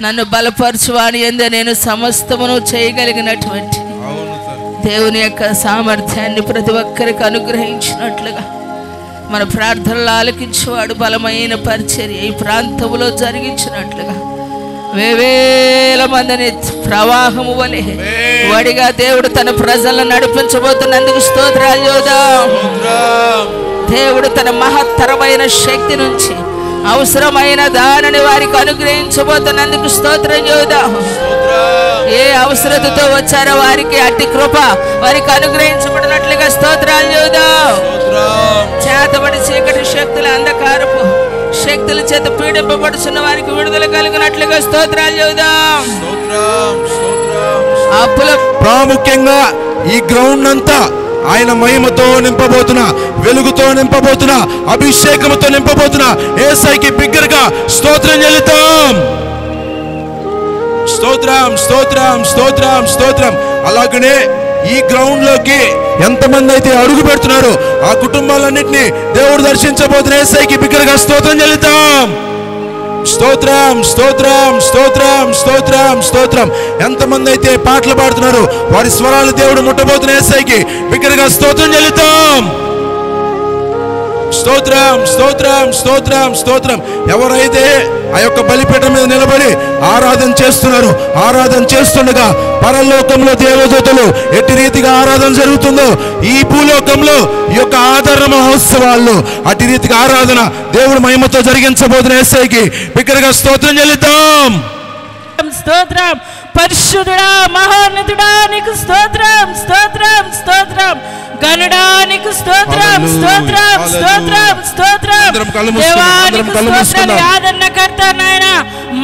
నన్ను బలపరచువాని యందు నేను సమస్తమును చేయగలిగినటువంటి దేవుని యొక్క సామర్థ్యాన్ని ప్రతి ఒక్కరికి అనుగ్రహించినట్లుగా మన ప్రార్థనలు ఆలకించేవాడు బలమైన పరిచర్య ఈ ప్రాంతంలో జరిగించినట్లుగా వేవేల మందిని ప్రవాహము వలె వడిగా దేవుడు తన ప్రజలను నడిపించబోతున్నందుకు స్తోత్రాలు చేద్దాం. దేవుడు తన మహత్తరమైన శక్తి నుంచి అవసరమైన దానిని వారికి అనుగ్రహించబోతున్నందుకు స్తోత్రం చేద్దాం. ఏ అవసరతతో వచ్చారో వారికి అట్టి కృప వారికి అనుగ్రహించబడినట్లుగా స్తోత్రాలు చేద్దాం. చేతబడి చీకటి శక్తుల అంధకారపు శక్తుల చేత పీడింపబడుతున్న వారికి విడుదల కలిగినట్లుగా స్తోత్రాలు చేద్దాం. అప్పుల ప్రాముఖ్యంగా ఈ గ్రౌండ్ అంతా ఆయన మహిమతో నింపబోతున్న, వెలుగుతో నింపబోతున్న, అభిషేకంతో నింపబోతున్న యేసయ్యకి బిగ్గరగా స్తోత్రం చెల్లిద్దాం. స్తోత్రం స్తోత్రం స్తోత్రం స్తోత్రం. అలాగనే ఈ గ్రౌండ్ లోకి ఎంతమంది అయితే అడుగు పెడుతున్నారో ఆ కుటుంబాలన్నింటినీ దేవుడు దర్శించబోతున్న యేసయ్యకి బిగ్గరగా స్తోత్రం చెల్లిద్దాం. స్తోత్రం స్తోత్రం స్తోత్రం స్తోత్రం స్తోత్రం. ఎంతమంది అయితే పాటలు పాడుతున్నారో వారి స్వరాలు దేవుడు ముట్టబోతున్న యేసయ్యకి బిగ్గరగా స్తోత్రం చెల్లిద్దాం. స్తోత్రం స్తోత్రం స్తోత్రం స్తోత్రం. ఎవరైతే ఆ యొక్క బలిపీఠం మీద నిలబడి ఆరాధన చేస్తున్నారు, ఆరాధన చేస్తుండగా పరలోకంలో దేవదూతలు ఎట్టి రీతిగా ఆరాధన జరుగుతుందో ఈ భూలోకంలో ఈ యొక్క ఆదరణ మహోత్సవాల్లో అట్టి రీతిగా ఆరాధన దేవుడు మహిమతో జరిగించబోతున్న యేసయ్యకి బిగ్గరగా స్తోత్రం చెల్లిద్దాం. స్తోత్రం. పరిశుద్ధుడా మహోన్నతుడా నీకు స్తోత్రం స్తోత్రం స్తోత్రం. గనుడా నీకు స్తోత్రం స్తోత్రం స్తోత్రం స్తోత్రం. దేవానికి స్తోత్రాలు. ఆదరణకర్త నాయన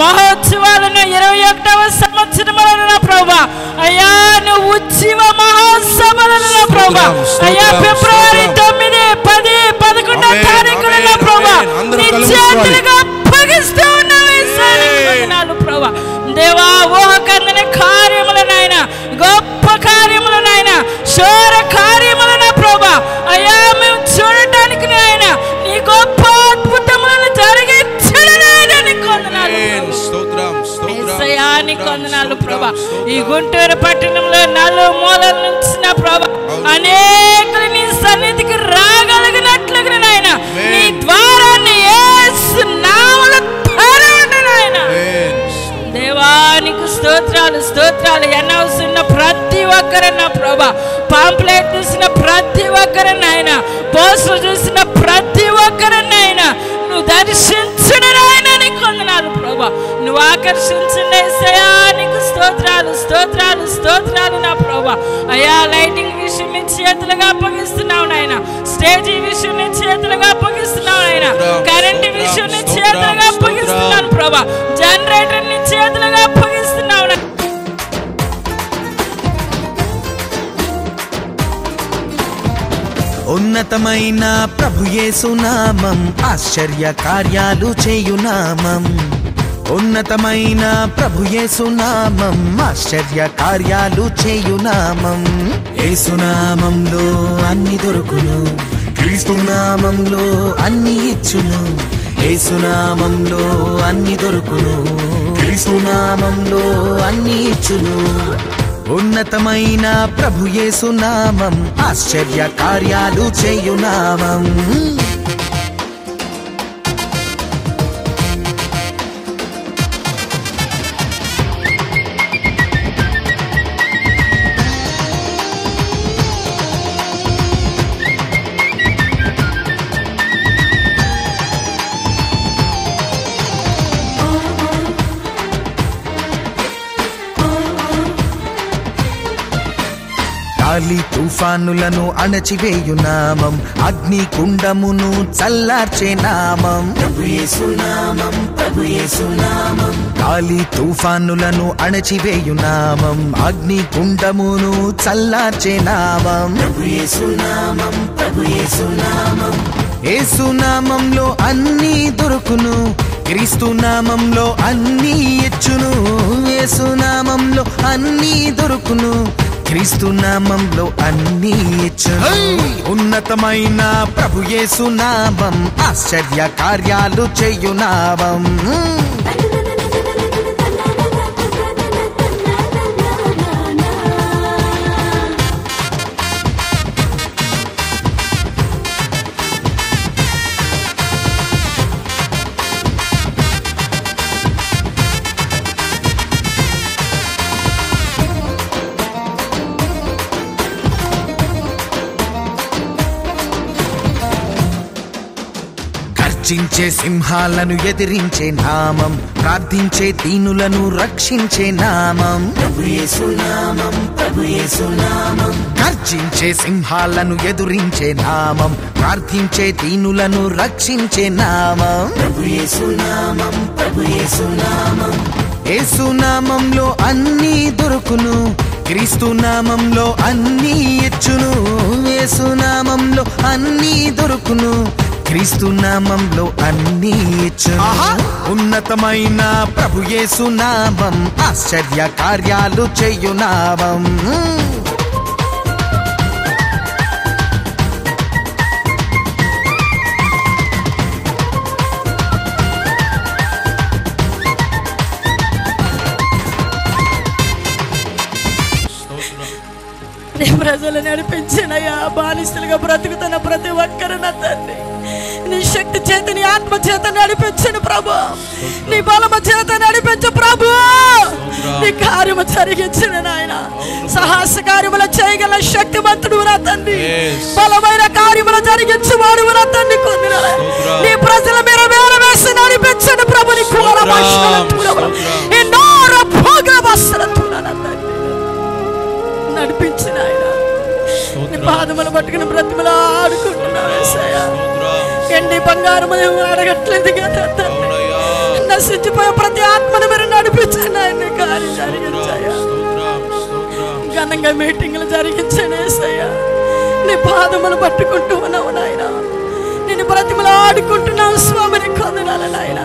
మహోత్సవాలను 21వ సంవత్సరములను నా ప్రభువా అయ్యా నువ్వు ఉత్సవ మహోత్సవాలను నా ప్రభువా అయ్యా ఫిబ్రవరి 9, 10, 11వ తారీఖులలో నా ప్రభువా నీ చేతులుగా అప్పగిస్తూ ఉన్నావు యేసయ్య ప్రభువా. దేవా ఊహకందని కార్యములు నాయన, గొప్ప కార్యములు నాయన, శోర కార్యములు నా ప్రభువా అయ్యా మేము చూడటానికి నాయన నీ గొప్ప అద్భుతములను జరిగించడానికి నీకు వందనాలు యేసయ్యా, నీకు వందనాలు ప్రభువా. ఈ గుంటూరు పట్టణంలో నలుమూలల నుంచి నా ప్రభువా అనేకులు నీ సన్నిధికి రాగలిగినట్లుగా నాయన నీ ద్వారాన్ని యేసు నామములో తెరవండి నాయన. దేవానికి స్తోత్రాలు స్తోత్రాలు. అనౌన్స్ ఉన్న ప్రతి ఒక్కరు నా ప్రభా, పాంప్లెట్ చూసిన ప్రతి ఒక్కరు నాయన, పోస్టర్ చూసిన ప్రతి ఒక్కరు నాయన నువ్వు దర్శించుడు నాయన నీకు వందనాలు ప్రభా. నువ్వు ఆకర్షించండి యేసయ్యా, నీకు స్తోత్రాలు స్తోత్రాలు స్తోత్రాలు నా ప్రభా. అయ్యా లైటింగ్ విషయం నీ చేతులుగా అప్పగిస్తున్నావు నాయన, స్టేజీ విషయం నీ చేతులుగా అప్పగిస్తున్నావు నాయన, కరెంట్ విషయం నీ చేతులుగా అప్పగిస్తున్నాను ప్రభా, జనరేటర్ నీ చేతులుగా అప్పగిస్తున్నావు నాయన. ఉన్నతమైన ప్రభు యేసు నామం ఆశ్చర్య కార్యాలు చేయు నామం. ఉన్నతమైన ప్రభు యేసు నామం ఆశ్చర్య కార్యాలు చేయు నామం. యేసు నామంలో అన్ని దొరుకును, క్రీస్తు నామంలో అన్ని ఇచ్చును. యేసు నామంలో అన్ని దొరుకును, క్రీస్తు నామంలో అన్ని ఇచ్చును. ఉన్నతమైన ప్రభు యేసు నామం ఆశ్చర్య కార్యాలు చేయు నామం. గాలి తుఫానులను అణచివేయు నామం, అగ్ని కుండమును చల్లార్చే నామం. ప్రభు యేసు నామం, ప్రభు యేసు నామం. గాలి తుఫానులను అణచివేయు నామం, అగ్ని కుండమును చల్లార్చే నామం. ప్రభు యేసు నామం, ప్రభు యేసు నామం. యేసు నామంలో అన్ని దొరుకును, క్రీస్తు నామంలో అన్ని ఇచ్చును. యేసు నామంలో అన్ని దొరుకును, క్రీస్తు నామంలో అన్ని ఇచ్చును. ఉన్నతమైన ప్రభు యేసు నామం ఆశ్చర్య కార్యాలు చేయు నామం. గర్జించే సింహాలను ఎదిరించే నామం, ప్రార్థించే దీనులను రక్షించే నామం. ప్రభు యేసు నామం, ప్రభు యేసు నామం. గర్జించే సింహాలను ఎదిరించే నామం, ప్రార్థించే దీనులను రక్షించే నామం. ప్రభు యేసు నామం, ప్రభు యేసు నామం. యేసు నామంలో అన్నీ దొరుకును, క్రీస్తు నామంలో అన్నీ ఇచ్చును. యేసు నామంలో అన్నీ దొరుకును, క్రీస్తు నామంలో అన్నీ ఇచ్చును. ఉన్నతమైన ప్రభు యేసు నామం, ఆశ్చర్య కార్యాలు చేయు నామం. నీ ప్రజలు నడిపించినయ్యా, బానిసలుగా బ్రతుకుతున్న ప్రతి ఒక్కరు నా తండ్రి నీ శక్తి చేత, నీ ఆత్మ చేత నడిపించను ప్రభు, నీ బలము చేత నడిపించు ప్రభు. నీ కార్యము జరిగించిన నాయన, సాహస కార్యములు చేయగల శక్తివంతుడు నా తండ్రి, బలమైన కార్యములు జరిగించువాడు నా తండ్రి. కొందరు నీ ప్రజల మీద వేల వేసి నడిపించను ప్రభు. నీ కూర ఎన్నో నడిపించిన ఆయన నీ పాదములు పట్టుకుని బ్రతిమలా ఆడుకుంటున్నావు యేసయ్యా. ఎండి బంగారం అడగట్లేదు కదా తండ్రి, నశించిపోయే ప్రతి ఆత్మను మీరు నడిపించండి ఆయన. కార్యం జరిగించాయా, ఘనంగా మీటింగ్లు జరిగించాను యేసయ్యా. నీ పాదములు పట్టుకుంటూ ఉన్నావు నాయన, నేను బ్రతిమలా ఆడుకుంటున్నావు స్వామిని. కొందనాల నాయన,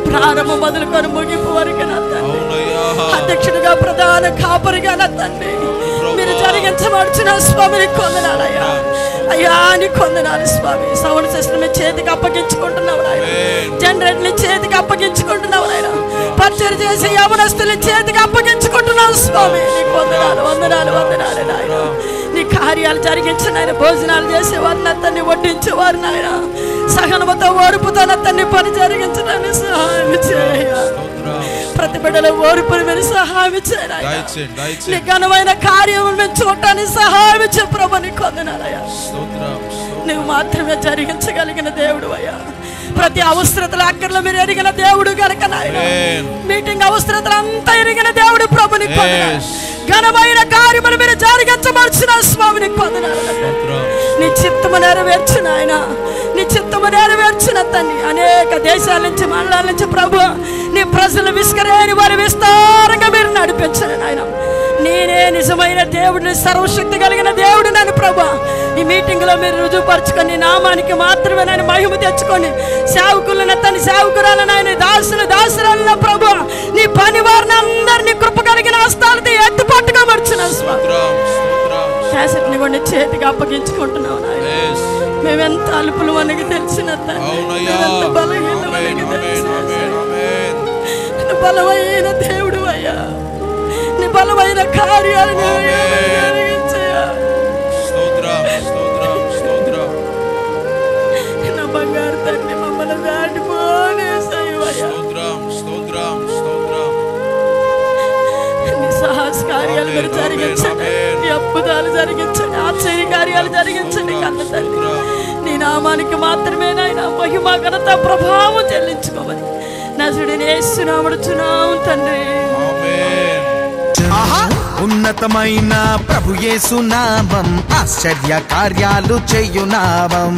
ప్రారంభం మొదలుకొని ముగింపు వరకు నా తండ్రి, అధ్యక్షుడిగా ప్రధాన కాపరిగా నా తండ్రి మీరు జరిగించబడుచున్న స్వామిని కొందనాలయ్యా. అయ్యా నీ కొందనాలు స్వామి. సౌండ్ సిస్టమ్ చేతికి అప్పగించుకుంటున్నావు నాయన, జనరేటర్ చేతికి అప్పగించుకుంటున్నావు నాయన, పరిచయం చేసే యవనస్తుల చేతికి అప్పగించుకుంటున్నావు స్వామి. నీ వందనాలు వందనాలు వందనాలు నాయన. నీ కార్యాలు జరిగించిన ఆయన, భోజనాలు చేసేవారు నా తండ్రి, వడ్డించేవారు నాయన, సహనముతో ఓర్పుతో నా తండ్రి పని జరిగించడానికి సహాయం చేయ. ప్రతి బిడ్డలో ఓర్పుని మీరు సహాయం చేయాలి. నీ ఘనమైన కార్యం మేము చూడటానికి సహాయం చే ప్రభు. నీ కొందనాలయ్యా, నువ్వు మాత్రమే జరిగించగలిగిన దేవుడు అయ్యా. ప్రతి అవసరతల అక్కర్లో మీరు ఎరిగిన దేవుడు కనుక నాయన, మీటింగ్ అవసరతలు అంతా ఎరిగిన దేవుడు ప్రభు. నీ కొందనాలు ఘనమైన కార్యములు మీరు జరిగించబడుచున్న స్వామిని కొందనాలు. నీ చిత్తము నెరవేర్చిన ఆయన, నీ చిత్తము నెరవేర్చిన తండ్రి. అనేక దేశాల నుంచి మండలాల నుంచి ప్రభు నీ ప్రజలు విస్కరేని వారి విస్తారంగా మీరు నడిపించండి నాయన. నేనే నిజమైన దేవుడిని, సర్వశక్తి కలిగిన దేవుడు నన్ను ప్రభు. ఈ మీటింగ్ లో మీరు రుజువుపరచుకొని నామానికి మాత్రమే నేను మహిమ తెచ్చుకొని సేవకులను తన సేవకురాలను ఆయన దాసులు దాసురాలను ప్రభు నీ పని వారిని అందరినీ కృప కలిగిన హస్తాలతో ఎత్తి పట్టుకోబడుచున్నా శాసట్ని కూడా చేతికి అప్పగించుకుంటున్నావు నాయన. మేమెంత అలుపులు మనకి తెలిసిన ఎంత బలహీన మనకి తెలిసిన బలమైన దేవుడు అయ్యా. నీ బలమైన కార్యాలను నా బంగారు తండ్రి మమ్మల్ని దాటిపోనేసయ్యా. నీ సాహస కార్యాలు మీరు జరిగించండి, నీ అద్భుతాలు జరిగించండి, ఆశ్చర్య కార్యాలు జరిగించండి కన్న తండ్రి. నీ నామానికి మాత్రమే నాయన మహిమ ఘనత ప్రభావం చెల్లించుకోమని నజరుడైన యేసు నామమున తండ్రి. ఉన్నతమైన ప్రభు యేసు నామం, ఆశ్చర్య కార్యాలు చేయు నామం.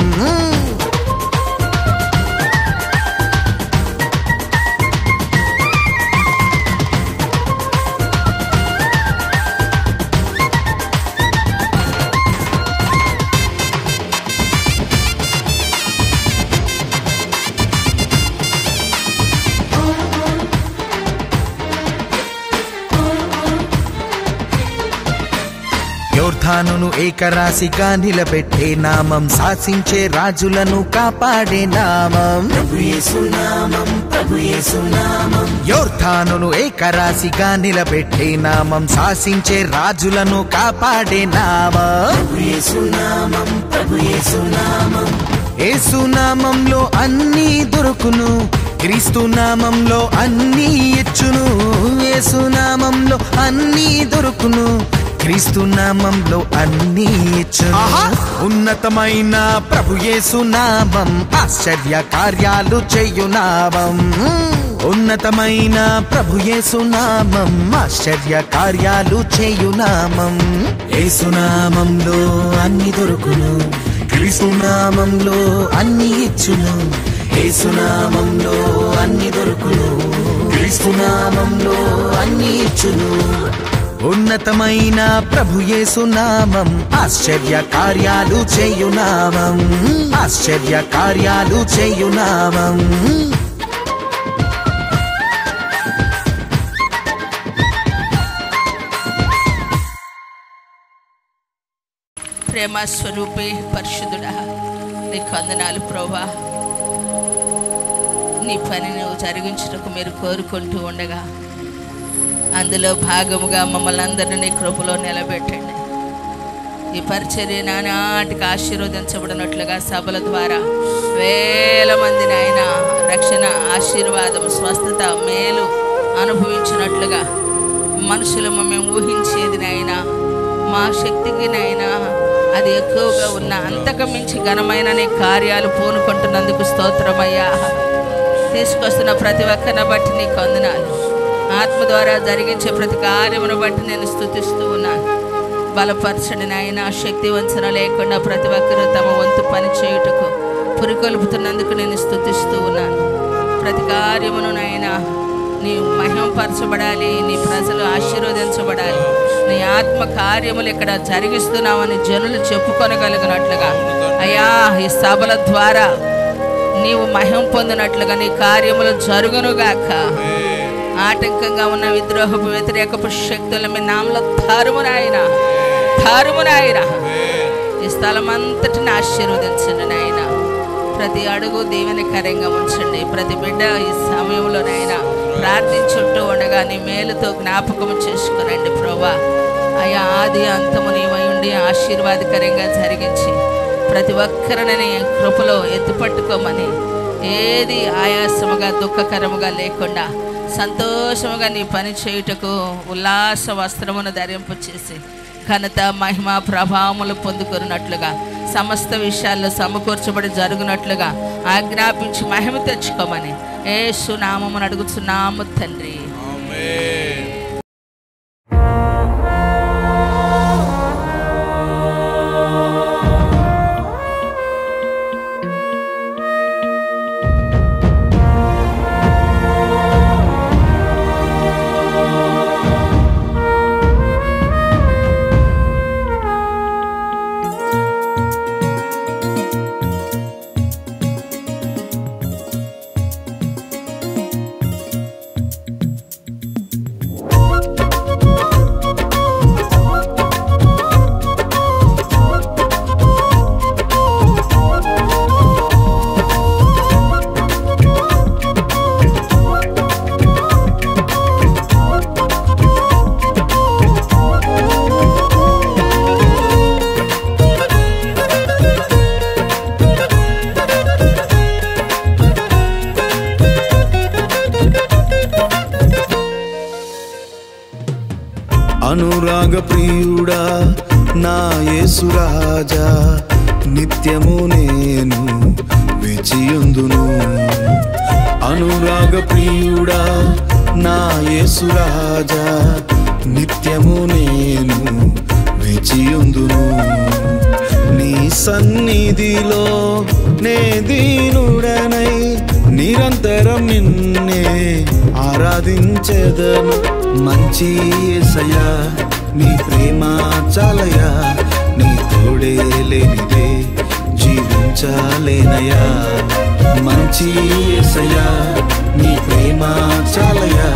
యోర్దానును ఏకరాశిగా నిలబెట్టే నామం, శాసించే రాజులను కాపాడే నామం. ప్రభు యేసు నామం, ప్రభు యేసు నామం. యోర్దానును ఏకరాశిగా నిలబెట్టే నామం, శాసించే రాజులను కాపాడే నామం. ప్రభు యేసు నామం, ప్రభు యేసు నామం. యేసు నామంలో అన్నీ దొరుకును, క్రీస్తు నామంలో అన్నీ ఇచ్చును. యేసు నామంలో అన్నీ దొరుకును, క్రీస్తు నామంలో అన్ని ఇచ్చును. ఉన్నతమైన ప్రభు యేసు నామం ఆశ్చర్య కార్యాలు చేయు నామం. ఉన్నతమైన ప్రభు యేసు నామం ఆశ్చర్య కార్యాలు చేయు నామం. యేసు నామంలో అన్ని దొరుకును, క్రీస్తు నామంలో అన్ని ఇచ్చును. యేసు నామంలో అన్ని దొరుకును, క్రీస్తు నామంలో అన్ని ఇచ్చును. ఉన్నతమైన ప్రభు యేసు నామం ఆశ్చర్య కార్యాలు చేయు నామం. ఆశ్చర్య కార్యాలు చేయు నామం. ప్రేమ స్వరూపే పరిశుద్ధుడా, నీకు వందనాలు ప్రభువా. నీ పని నువ్వు జరిగించటకు మీరు కోరుకుంటూ ఉండగా అందులో భాగముగా మమ్మల్ని అందరినీ నీ కృపలో నిలబెట్టండి. ఈ పరిచర్య నానాటికి ఆశీర్వదించబడినట్లుగా సభల ద్వారా వేల మందిని ఆయన రక్షణ, ఆశీర్వాదం, స్వస్థత, మేలు అనుభవించినట్లుగా మనుషులు మేము ఊహించేది నైనా మా శక్తికి నైనా అది ఎక్కువగా ఉన్న అంతకు మించి ఘనమైన నీ కార్యాలు పూనుకుంటున్నందుకు స్తోత్రమయ్యా. తీసుకొస్తున్న ప్రతి ఒక్కరిని బట్టి నీకు వందనాలు. ఆత్మ ద్వారా జరిగించే ప్రతి కార్యమును బట్టి నేను స్తుతిస్తూ ఉన్నాను. బలపరచండి నాయన. శక్తి వంచన లేకుండా ప్రతి ఒక్కరూ తమ వంతు పని చేయుటకు పురికొల్పుతున్నందుకు నేను స్తుతిస్తూ ఉన్నాను. ప్రతి కార్యమును నాయన నీ మహిమపరచబడాలి, నీ ప్రజలు ఆశీర్వదించబడాలి, నీ ఆత్మ కార్యములు ఇక్కడ జరిగిస్తున్నామని జనులు చెప్పుకొనగలిగినట్లుగా అయ్యా ఈ సభల ద్వారా నీవు మహిమ పొందినట్లుగా నీ కార్యములు జరుగునుగాక. ఆటంకంగా ఉన్న విద్రోహపు వ్యతిరేకపు శక్తుల మీ నామలో తారుమునాయన, తారుమునాయన. ఈ స్థలం అంతటిని ఆశీర్వదించండి నాయన. ప్రతి అడుగు దీవెనకరంగా ఉంచండి. ప్రతి బిడ్డ ఈ సమయంలోనైనా ప్రార్థించుంటూ ఉండగా నీ మేలుతో జ్ఞాపకం చేసుకునండి ప్రభా. అయా ఆది అంతము నీవై ఉండి ఆశీర్వాదకరంగా జరిగించి ప్రతి ఒక్కరిని నీ కృపలో ఎత్తుపట్టుకోమని, ఏది ఆయాసముగా దుఃఖకరముగా లేకుండా సంతోషముగా నీ పని చేయుటకు ఉల్లాస వస్త్రమును ధరింపు చేసి ఘనత, మహిమ, ప్రభావములు పొందుకున్నట్లుగా సమస్త విషయాల్లో సమకూర్చబడి జరుగునట్లుగా ఆజ్ఞాపించి మహిమ తెచ్చుకోమని యేసు నామమును అడుగుచున్నాము తండ్రి. అనురాగ ప్రియుడా నా యేసు రాజా, నిత్యము నేను వేచియుందును. అనురాగ ప్రియుడా నా యేసు రాజా, నిత్యము నేను వేచియుందును. నీ సన్నిధిలో నే దీనుడనై నిరంతరం నిన్నే ఆరాధించెదను. మంచి యేసయ్యా నీ ప్రేమ చాలయా, నీ తోడే లేనిదే జీవించలేనయా. మంచి యేసయ్యా నీ ప్రేమ చాలయా.